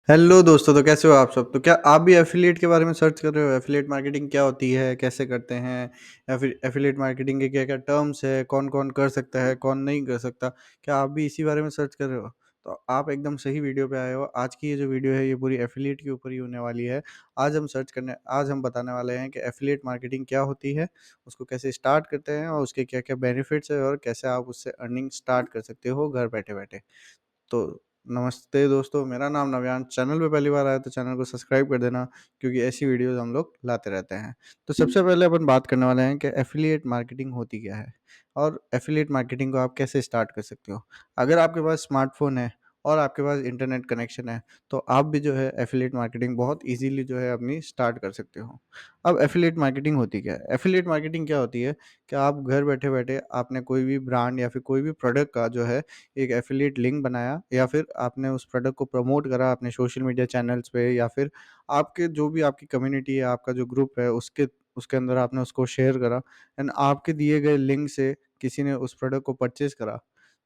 Hello दोस्तों, तो कैसे हो आप सब? तो क्या आप भी एफ़िलिएट के बारे में सर्च कर रहे हो? एफ़िलिएट मार्केटिंग क्या होती है? कैसे करते हैं? या फिर एफ़िलिएट मार्केटिंग के क्या-क्या टर्म्स है? कौन-कौन कर सकता है? कौन नहीं कर सकता? क्या आप भी इसी बारे में सर्च कर रहे हो? तो आप एकदम सही वीडियो पे आए हो। आज की ये जो वीडियो है, ये पूरी एफ़िलिएट के ऊपर ही होने वाली है। आज हम बताने वाले हैं कि एफ़िलिएट मार्केटिंग क्या होती है? उसको कैसे स्टार्ट करते हैं और उसके क्या-क्या बेनिफिट्स हैं और कैसे आप उससे अर्निंग स्टार्ट कर सकते हो घर बैठे-बैठे। तो नमस्ते दोस्तों, मेरा नाम नव्यान। चैनल पे पहली बार आए तो चैनल को सब्सक्राइब कर देना, क्योंकि ऐसी वीडियोज़ हम लोग लाते रहते हैं। तो सबसे पहले अपन बात करने वाले हैं कि एफ़िलिएट मार्केटिंग होती क्या है और एफ़िलिएट मार्केटिंग को आप कैसे स्टार्ट कर सकते हो। अगर आपके पास स्मार्टफ़ोन है और आपके पास इंटरनेट कनेक्शन है, तो आप भी जो है एफ़िलिएट मार्केटिंग बहुत ईज़िली जो है अपनी स्टार्ट कर सकते हो। अब एफ़िलिएट मार्केटिंग होती क्या है? एफ़िलिएट मार्केटिंग क्या होती है कि आप घर बैठे-बैठे आपने कोई भी ब्रांड या फिर कोई भी प्रोडक्ट का जो है एक एफ़िलिएट लिंक बनाया या फिर आपने उस प्रोडक्ट को प्रमोट करा अपने सोशल मीडिया चैनल्स पे, या फिर आपके जो भी आपकी कम्युनिटी है, आपका जो ग्रुप है, उसके उसके अंदर आपने उसको शेयर करा एंड आपके दिए गए लिंक से किसी ने उस प्रोडक्ट को परचेज़ करा।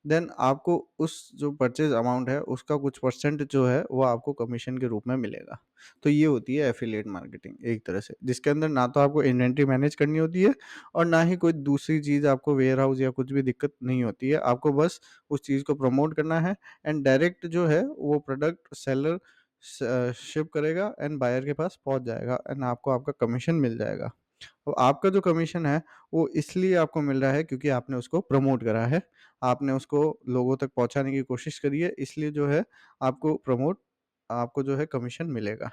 देन आपको उस जो परचेज़ अमाउंट है, उसका कुछ परसेंट जो है वो आपको कमीशन के रूप में मिलेगा। तो ये होती है एफ़िलिएट मार्केटिंग एक तरह से, जिसके अंदर ना तो आपको इन्वेंटरी मैनेज करनी होती है और ना ही कोई दूसरी चीज़, आपको वेयरहाउस या कुछ भी दिक्कत नहीं होती है। आपको बस उस चीज़ को प्रमोट करना है एंड डायरेक्ट जो है वो प्रोडक्ट सेलर शिप करेगा एंड बायर के पास पहुँच जाएगा एंड आपको आपका कमीशन मिल जाएगा। तो आपका जो कमीशन है वो इसलिए आपको मिल रहा है क्योंकि आपने उसको प्रमोट करा है। आपने उसको लोगों तक पहुँचाने की कोशिश करी है, इसलिए जो है आपको जो है कमीशन मिलेगा।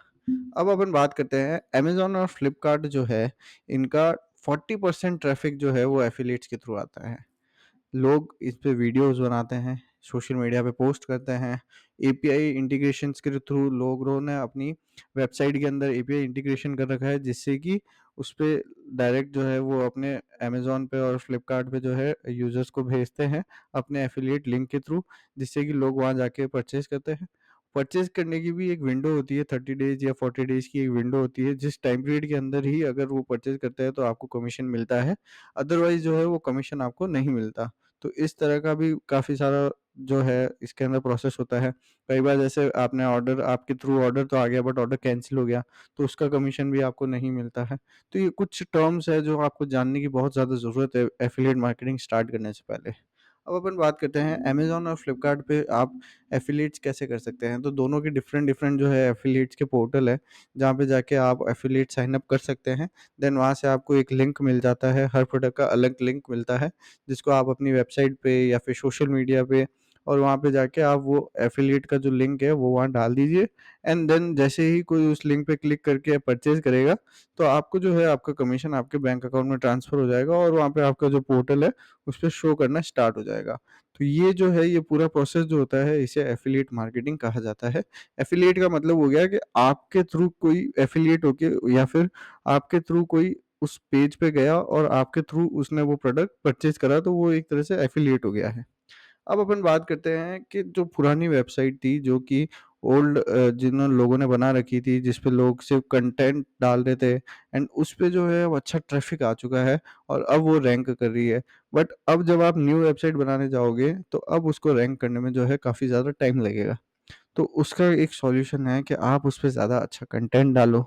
अब अपन बात करते हैं अमेज़न और फ्लिपकार्ट जो है, इनका 40% ट्रैफ़िक जो है वो एफ़िलिएट्स के थ्रू आता है। लोग इस पे वीडियोज़ बनाते हैं, सोशल मीडिया पे पोस्ट करते हैं। एपीआई इंटीग्रेशंस के थ्रू लोगों ने अपनी वेबसाइट के अंदर एपीआई इंटीग्रेशन कर रखा है, जिससे कि उस पे डायरेक्ट जो है वो अपने अमेज़न पे और फ्लिपकार्ट पे जो है यूज़र्स को भेजते हैं अपने एफ़िलिएट लिंक के थ्रू, जिससे कि लोग वहाँ जाके परचेज़ करते हैं। परचेज़ करने की भी एक विंडो होती है, 30 डेज़ या 40 डेज़ की एक विंडो होती है, जिस टाइम पीरियड के अंदर ही अगर वो परचेज़ करते हैं तो आपको कमीशन मिलता है, अदरवाइज़ जो है वो कमीशन आपको नहीं मिलता। तो इस तरह का भी काफ़ी सारा जो है इसके अंदर प्रोसेस होता है। कई बार जैसे आपने ऑर्डर, आपके थ्रू ऑर्डर तो आ गया बट ऑर्डर कैंसल हो गया, तो उसका कमीशन भी आपको नहीं मिलता है। तो ये कुछ टर्म्स है जो आपको जानने की बहुत ज़्यादा ज़रूरत है एफ़िलिएट मार्केटिंग स्टार्ट करने से पहले। अब अपन बात करते हैं अमेज़न और फ्लिपकार्ट पे आप एफ़िलिएट्स कैसे कर सकते हैं। तो दोनों के डिफरेंट-डिफरेंट जो है एफ़िलिएट्स के पोर्टल है, जहाँ पे जाके आप एफ़िलिएट साइन अप कर सकते हैं। देन वहाँ से आपको एक लिंक मिल जाता है, हर प्रोडक्ट का अलग लिंक मिलता है, जिसको आप अपनी वेबसाइट पे या फिर सोशल मीडिया पे और वहाँ पे जाके आप वो एफ़िलिएट का जो लिंक है वो वहाँ डाल दीजिए एंड देन जैसे ही कोई उस लिंक पे क्लिक करके परचेज़ करेगा, तो आपको जो है आपका कमीशन आपके बैंक अकाउंट में ट्रांसफ़र हो जाएगा और वहाँ पे आपका जो पोर्टल है, उस पे शो करना स्टार्ट हो जाएगा। तो ये जो है, ये पूरा प्रोसेस जो होता है, इसे एफ़िलिएट मार्केटिंग कहा जाता है। एफ़िलिएट का मतलब हो गया कि आपके थ्रू कोई एफ़िलिएट होके या फिर आपके थ्रू कोई उस पेज पे गया और आपके थ्रू उसने वो प्रोडक्ट परचेज़ करा, तो वो एक तरह से एफ़िलिएट हो गया है। अब अपन बात करते हैं कि जो पुरानी वेबसाइट थी, जो कि जिन लोगों ने बना रखी थी, जिस पे लोग सिर्फ़ कंटेंट डाल रहे थे एंड उस पे जो है वो अच्छा ट्रैफ़िक आ चुका है और अब वो रैंक कर रही है। बट अब जब आप न्यू वेबसाइट बनाने जाओगे, तो अब उसको रैंक करने में जो है काफ़ी ज़्यादा टाइम लगेगा। तो उसका एक सॉल्यूशन है कि आप उस पे ज़्यादा अच्छा कंटेंट डालो,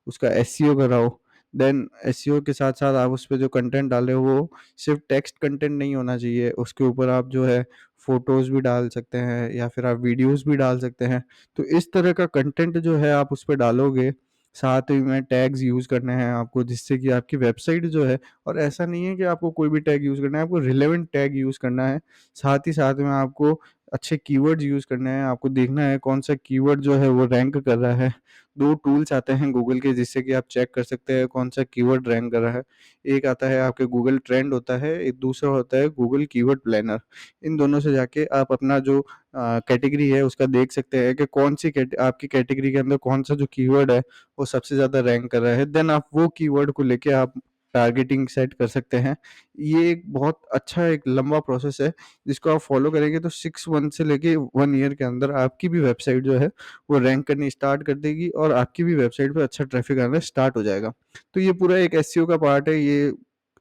उसका एसईओ कराओ। देन एसईओ के साथ-साथ आप उस पे जो कंटेंट डाले हो, वो सिर्फ़ टेक्स्ट कंटेंट नहीं होना चाहिए, उसके ऊपर आप जो है फ़ोटोज़ भी डाल सकते हैं या फिर आप वीडियोज़ भी डाल सकते हैं। तो इस तरह का कंटेंट जो है आप उस पे डालोगे, साथ ही में टैग्स यूज़ करने हैं आपको, जिससे कि आपकी वेबसाइट जो है, और ऐसा नहीं है कि आपको कोई भी टैग यूज़ करना है, आपको रिलेवेंट टैग यूज़ करना है। साथ ही साथ में आपको अच्छे कीवर्ड्स यूज़ करने हैं, आपको देखना है कौन-सा कीवर्ड जो है वो रैंक कर रहा है। 2 टूल्स आते हैं गूगल के, जिससे कि आप चेक कर सकते हैं कौन-सा कीवर्ड रैंक कर रहा है। एक आता है आपके गूगल ट्रेंड होता है, एक दूसरा होता है गूगल कीवर्ड प्लानर। इन दोनों से जाके आप अपना जो कैटेगरी है उसका देख सकते हैं कि कौन-सी आपकी कैटेगरी के अंदर कौन-सा जो कीवर्ड है वो सबसे ज़्यादा रैंक कर रहा है। देन आप वो कीवर्ड को लेके आप टारगेटिंग सेट कर सकते हैं। ये एक बहुत अच्छा एक लंबा प्रोसेस है, जिसको आप फ़ॉलो करेंगे तो 6 मंथ से लेके 1 ईयर के अंदर आपकी भी वेबसाइट जो है वो रैंक करनी स्टार्ट कर देगी और आपकी भी वेबसाइट पे अच्छा ट्रैफ़िक आना स्टार्ट हो जाएगा। तो ये पूरा एक एसईओ का पार्ट है, ये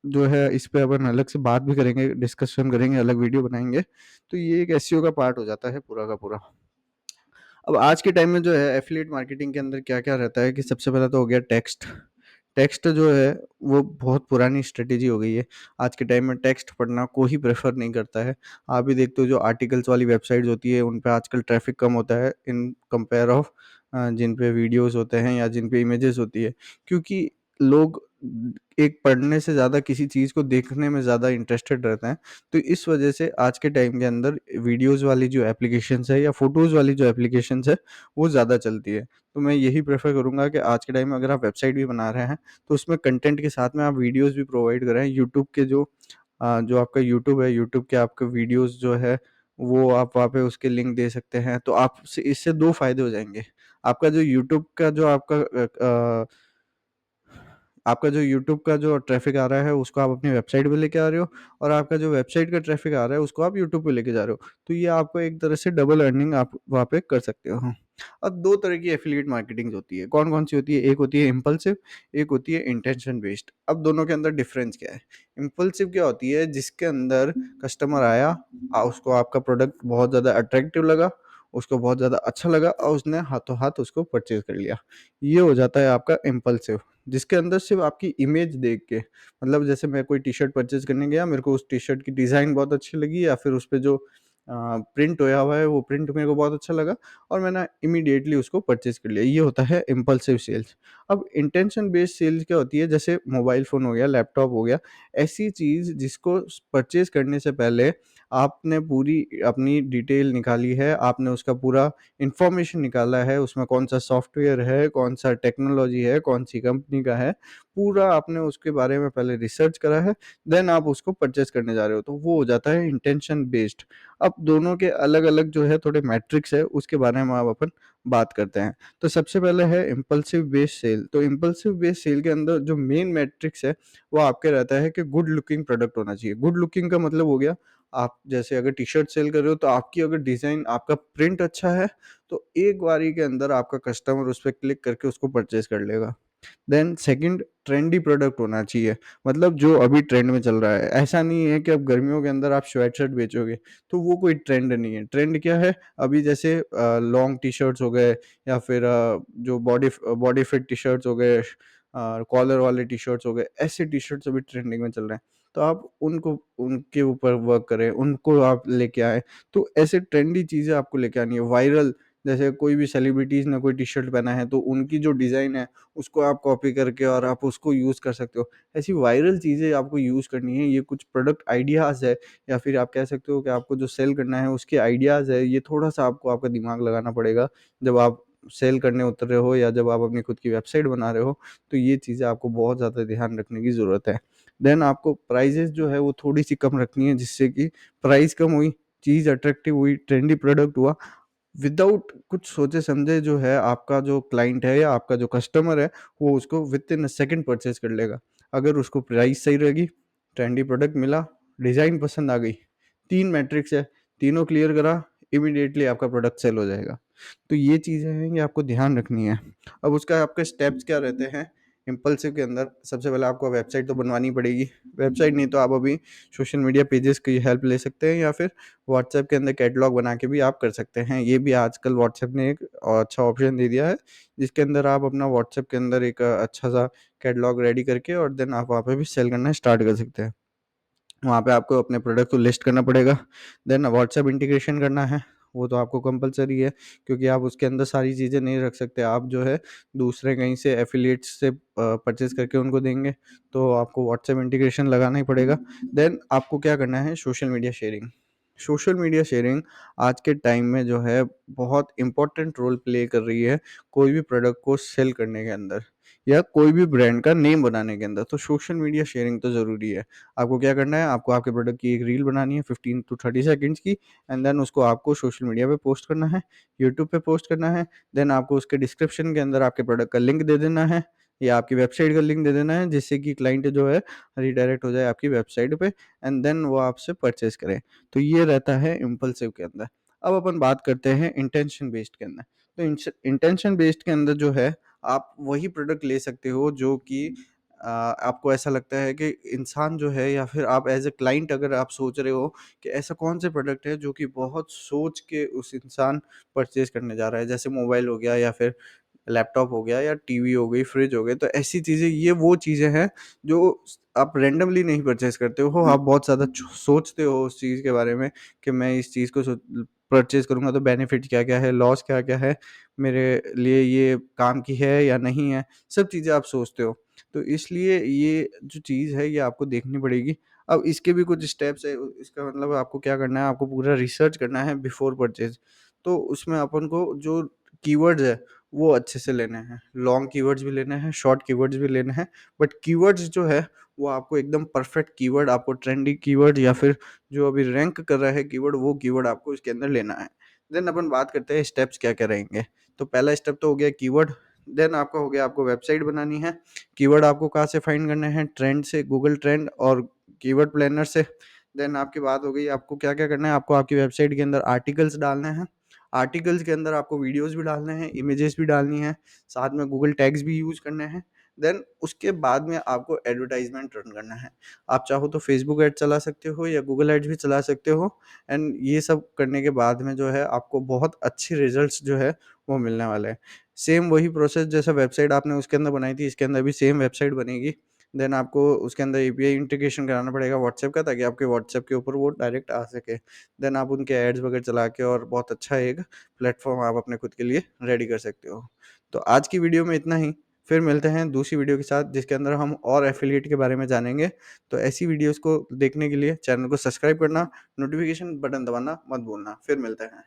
जो है इस पे अपन अलग से बात भी करेंगे, डिस्कशन करेंगे, अलग वीडियो बनाएँगे। तो ये एक एसईओ का पार्ट हो जाता है पूरा का पूरा। अब आज के टाइम में जो है एफ़िलिएट मार्केटिंग के अंदर क्या-क्या रहता है कि सबसे पहला तो हो गया टेक्स्ट। टेक्स्ट जो है वो बहुत पुरानी स्ट्रैटेजी हो गई है। आज के टाइम में टेक्स्ट पढ़ना कोई प्रेफ़र नहीं करता है। आप भी देखते हो जो आर्टिकल्स वाली वेबसाइट्स होती है उन पे आजकल ट्रैफ़िक कम होता है इन कंपेयर ऑफ जिन पे वीडियोज़ होते हैं या जिन पे इमेजेस होती है। क्योंकि लोग एक पढ़ने से ज़्यादा किसी चीज़ को देखने में ज़्यादा इंटरेस्टेड रहते हैं। तो इस वजह से आज के टाइम के अंदर वीडियोज़ वाली जो एप्लीकेशंस है या फ़ोटोज़ वाली जो एप्लीकेशंस है वो ज़्यादा चलती है। तो मैं यही प्रेफ़र करूँगा कि आज के टाइम में अगर आप वेबसाइट भी बना रहे हैं तो उसमें कंटेंट के साथ में आप वीडियोज़ भी प्रोवाइड करें। यूट्यूब के जो आपका यूट्यूब है, यूट्यूब के आपके वीडियोज़ जो है वो आप वहाँ पे उसके लिंक दे सकते हैं। तो आप से इससे 2 फ़ायदे हो जाएँगे। आपका जो यूट्यूब का जो आपका जो यूट्यूब का जो ट्रैफ़िक आ रहा है उसको आप अपनी वेबसाइट पे लेके आ रहे हो और आपका जो वेबसाइट का ट्रैफ़िक आ रहा है उसको आप यूट्यूब पे लेके जा रहे हो। तो ये आपको एक तरह से डबल अर्निंग आप वहाँ पे कर सकते हो। अब 2 तरह की एफ़िलिएट मार्केटिंग होती है। कौन-कौन सी होती है? एक होती है इम्पल्सिव, एक होती है इंटेंशन बेस्ड। अब दोनों के अंदर डिफ़रेंस क्या है? इम्पल्सिव क्या होती है? जिसके अंदर कस्टमर आया उसको आपका प्रोडक्ट बहुत ज़्यादा अट्रैक्टिव लगा, उसको बहुत ज़्यादा अच्छा लगा और उसने हाथों-हाथ उसको परचेज़ कर लिया। ये हो जाता है आपका इम्पल्सिव। जिसके अंदर सिर्फ़ आपकी इमेज देख के मतलब जैसे मैं कोई टी-शर्ट परचेज़ करने गया, मेरे को उस टी-शर्ट की डिज़ाइन बहुत अच्छी लगी या फिर उसपे जो प्रिंट होया हुआ है, वो प्रिंट मेरे को बहुत अच्छा लगा और मैंने इमीडिएटली उसको परचेज़ कर लिया। ये होता है इम्पल्सिव सेल्स। अब इंटेंशन बेस्ड सेल्स क्या होती है, जैसे मोबाइल फ़ोन हो गया, लैपटॉप हो गया, ऐसी चीज़ जिसको परचेज़ करने से पहले आपने पूरी अपनी डिटेल निकाली है, आपने उसका पूरा इन्फॉर्मेशन निकाला है, उसमें कौन-सा सॉफ्टवेयर है, कौन-सा टेक्नोलॉजी है, कौन-सी कंपनी का है, पूरा आपने उसके बारे में पहले रिसर्च करा है, देन आप उसको परचेज़ करने जा रहे हो, तो वो हो जाता है इंटेंशन बेस्ड। अब दोनों के अलग-अलग जो है थोड़े मैट्रिक्स है, उसके बारे में अब अपन बात करते हैं। तो सबसे पहले है इम्पल्सिव बेस्ड सेल, तो इम्पल्सिव बेस्ड सेल के अंदर जो मेन मैट्रिक्स है, वो आपके रहता है कि गुड लुकिंग प्रोडक्ट होना चाहिए। गुड लुकिंग का मतलब हो गया, आप जैसे अगर टी-शर्ट सेल कर रहे हो, तो आपकी अगर डिज़ाइन, आपका प्रिंट अच्छा है, तो एक बारी के अंदर आपका कस्टमर उस पे क्लिक करके उसको परचेज़ कर लेगा। देन सेकंड, ट्रेंडी प्रोडक्ट होना चाहिए, मतलब जो अभी ट्रेंड में चल रहा है। ऐसा नहीं है कि अब गर्मियों के अंदर आप स्वेटशर्ट बेचोगे, तो वो कोई ट्रेंड नहीं है। ट्रेंड क्या है, अभी जैसे लॉन्ग टी-शर्ट्स हो गए या फिर जो बॉडी फिट टी-शर्ट्स हो गए, कॉलर वाले टी-शर्ट्स हो गए, ऐसे टी-शर्ट्स अभी ट्रेंडिंग में चल रहे हैं। तो आप उनको उनके ऊपर वर्क करें, उनको आप लेके आएँ। तो ऐसे ट्रेंडी चीज़ें आपको लेके आनी है। वायरल, जैसे कोई भी सेलिब्रिटीज़ ने कोई टी-शर्ट पहना है, तो उनकी जो डिज़ाइन है, उसको आप कॉपी करके और आप उसको यूज़ कर सकते हो। ऐसी वायरल चीज़ें आपको यूज़ करनी है। ये कुछ प्रोडक्ट आइडियाज़ है या फिर आप कह सकते हो कि आपको जो सेल करना है उसके आइडियाज़ है। ये थोड़ा-सा आपको आपका दिमाग लगाना पड़ेगा जब आप सेल करने उतर रहे हो या जब आप अपनी खुद की वेबसाइट बना रहे हो, तो ये चीज़ें आपको बहुत ज़्यादा ध्यान रखने की ज़रूरत है। देन आपको प्राइसेज़ जो है वो थोड़ी-सी कम रखनी है, जिससे कि प्राइस कम हुई, चीज़ अट्रैक्टिव हुई, ट्रेंडी प्रोडक्ट हुआ, विदाउट कुछ सोचे-समझे जो है आपका जो क्लाइंट है या आपका जो कस्टमर है, वो उसको विथिन अ सेकंड परचेज़ कर लेगा। अगर उसको प्राइस सही रहेगी, ट्रेंडी प्रोडक्ट मिला, डिज़ाइन पसंद आ गई, 3 मैट्रिक्स है, तीनों क्लियर करा, इमीडिएटली आपका प्रोडक्ट सेल हो जाएगा। तो ये चीज़ें हैं, ये आपको ध्यान रखनी है। अब उसका आपके स्टेप्स क्या रहते हैं, इम्पल्सिव के अंदर सबसे पहले आपको वेबसाइट तो बनवानी पड़ेगी। वेबसाइट नहीं तो आप अभी सोशल मीडिया पेजेज़ की हेल्प ले सकते हैं या फिर व्हाट्सएप के अंदर कैटलॉग बना के भी आप कर सकते हैं। ये भी आजकल व्हाट्सएप ने एक अच्छा ऑप्शन दे दिया है, जिसके अंदर आप अपना व्हाट्सएप के अंदर एक अच्छा-सा कैटलॉग रेडी करके और देन आप वहाँ पे भी सेल करना स्टार्ट कर सकते हैं। वहाँ पे आपको अपने प्रोडक्ट को लिस्ट करना पड़ेगा। देन व्हाट्सएप इंटीग्रेशन करना है, वो तो आपको कंपल्सरी है, क्योंकि आप उसके अंदर सारी चीज़ें नहीं रख सकते। आप जो है दूसरे कहीं से एफ़िलिएट्स से परचेज़ करके उनको देंगे, तो आपको व्हाट्सएप इंटीग्रेशन लगाना ही पड़ेगा। देन आपको क्या करना है, social media sharing. Social media sharing आज के टाइम में जो है बहुत इम्पोर्टेंट रोल प्ले कर रही है, कोई भी प्रोडक्ट को सेल करने के अंदर या कोई भी ब्रांड का नेम बनाने के अंदर। तो सोशल मीडिया शेयरिंग तो ज़रूरी है। आपको क्या करना है, आपको आपके प्रोडक्ट की एक रील बनानी है 15 टू 30 सेकंड्स की, एंड देन उसको आपको सोशल मीडिया पे पोस्ट करना है, यूट्यूब पे पोस्ट करना है। देन आपको उसके डिस्क्रिप्शन के अंदर आपके प्रोडक्ट का लिंक दे देना है या आपकी वेबसाइट का लिंक दे देना है, जिससे कि क्लाइंट जो है रीडायरेक्ट हो जाए आपकी वेबसाइट पे एंड देन वो आपसे परचेज़ करे। तो ये रहता है इम्पल्सिव के अंदर। अब अपन बात करते हैं इंटेंशन बेस्ड के अंदर। तो इंटेंशन बेस्ड के अंदर जो है, आप वही प्रोडक्ट ले सकते हो जो कि आपको ऐसा लगता है कि इंसान जो है या फिर आप एज़ अ क्लाइंट अगर आप सोच रहे हो कि ऐसा कौन से प्रोडक्ट है जो कि बहुत सोच के उस इंसान परचेज़ करने जा रहा है, जैसे मोबाइल हो गया या फिर लैपटॉप हो गया या टीवी हो गई, फ्रिज हो गई, तो ऐसी चीज़ें, ये वो चीज़ें हैं जो आप रैंडमली नहीं परचेज़ करते हो, आप बहुत ज़्यादा सोचते हो उस चीज़ के बारे में कि मैं इस चीज़ को परचेज़ करूँगा तो बेनिफिट क्या-क्या है, लॉस क्या-क्या है, मेरे लिए ये काम की है या नहीं है, सब चीज़ें आप सोचते हो। तो इसलिए ये जो चीज़ है ये आपको देखनी पड़ेगी। अब इसके भी कुछ स्टेप्स है, इसका मतलब आपको क्या करना है, आपको पूरा रिसर्च करना है बिफोर परचेज़। तो उसमें अपन को जो कीवर्ड्स है वो अच्छे से लेने हैं। लॉन्ग कीवर्ड्स भी लेने हैं, शॉर्ट कीवर्ड्स भी लेने हैं, बट कीवर्ड्स जो है वो आपको एकदम परफेक्ट कीवर्ड, आपको ट्रेंडी कीवर्ड या फिर जो अभी रैंक कर रहा है कीवर्ड, वो कीवर्ड आपको इसके अंदर लेना है। देन अपन बात करते हैं स्टेप्स क्या-क्या रहेंगे। तो पहला स्टेप तो हो गया कीवर्ड, देन आपका हो गया आपको वेबसाइट बनानी है। कीवर्ड आपको कहाँ से फाइंड करने हैं? ट्रेंड से, गूगल ट्रेंड और कीवर्ड प्लानर से। देन आपकी बात हो गई आपको क्या-क्या करना है, आपको आपकी वेबसाइट के अंदर आर्टिकल्स डालने हैं। आर्टिकल्स के अंदर आपको वीडियोज़ भी डालने हैं, इमेजेस भी डालनी है, साथ में गूगल टैग्स भी यूज़ करने हैं। देन उसके बाद में आपको एडवर्टाइज़मेंट रन करना है। आप चाहो तो फेसबुक ऐड चला सकते हो या गूगल ऐड्स भी चला सकते हो, एंड ये सब करने के बाद में जो है आपको बहुत अच्छे रिज़ल्ट्स जो है वो मिलने वाले हैं। सेम वही प्रोसेस जैसा वेबसाइट आपने उसके अंदर बनाई थी, इसके अंदर भी सेम वेबसाइट बनेगी। देन आपको उसके अंदर एपीआई इंटीग्रेशन कराना पड़ेगा व्हाट्सएप का, ताकि आपके व्हाट्सएप के ऊपर वो डायरेक्ट आ सके। देन आप उनके एड्स वगैरह चला के और बहुत अच्छा एक प्लेटफ़ॉर्म आप अपने खुद के लिए रेडी कर सकते हो। तो आज की वीडियो में इतना ही, फिर मिलते हैं दूसरी वीडियो के साथ जिसके अंदर हम और एफ़िलिएट के बारे में जानेंगे। तो ऐसी वीडियोज़ को देखने के लिए चैनल को सब्सक्राइब करना, नोटिफ़िकेशन बटन दबाना मत भूलना। फिर मिलते हैं।